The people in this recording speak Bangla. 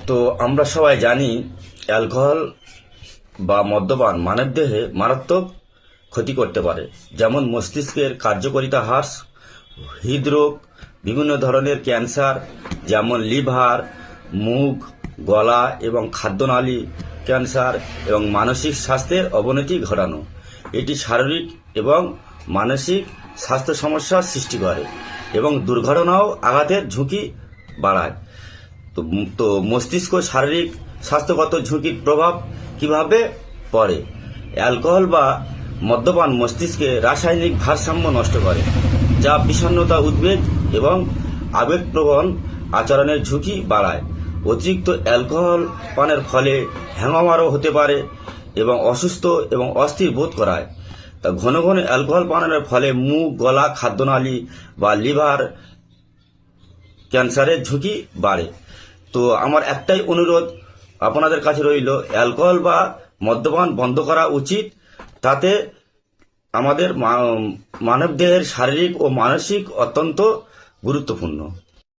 তো আমরা সবাই জানি অ্যালকোহল বা মদ্যপান মানবদেহে মারাত্মক ক্ষতি করতে পারে, যেমন মস্তিষ্কের কার্যকারিতা হ্রাস, হৃদরোগ, বিভিন্ন ধরনের ক্যান্সার যেমন লিভার, মুখ, গলা এবং খাদ্যনালী ক্যান্সার এবং মানসিক স্বাস্থ্যের অবনতি ঘটানো। এটি শারীরিক এবং মানসিক স্বাস্থ্য সমস্যার সৃষ্টি করে এবং দুর্ঘটনাও আঘাতের ঝুঁকি বাড়ায়। তো মস্তিষ্ক শারীরিক স্বাস্থ্যগত ঝুঁকির প্রভাব কিভাবে পড়ে? অ্যালকোহল বা মদ্যপান মস্তিষ্কে রাসায়নিক ভারসাম্য নষ্ট করে, যা বিষণ্ণতা, উদ্বেগ এবং আবেগপ্রবণ আচরণের ঝুঁকি বাড়ায়। অতিরিক্ত অ্যালকোহল পানের ফলে হ্যাংওভারও হতে পারে এবং অসুস্থ এবং অস্থির বোধ করায়। তা ঘন ঘন অ্যালকোহল পানের ফলে মুখ, গলা, খাদ্যনালী বা লিভার ক্যান্সারের ঝুঁকি বাড়ে। তো আমার একটাই অনুরোধ আপনাদের কাছে রইল, অ্যালকোহল বা মদ্যপান বন্ধ করা উচিত। তাতে আমাদের মানবদেহের শারীরিক ও মানসিক অত্যন্ত গুরুত্বপূর্ণ।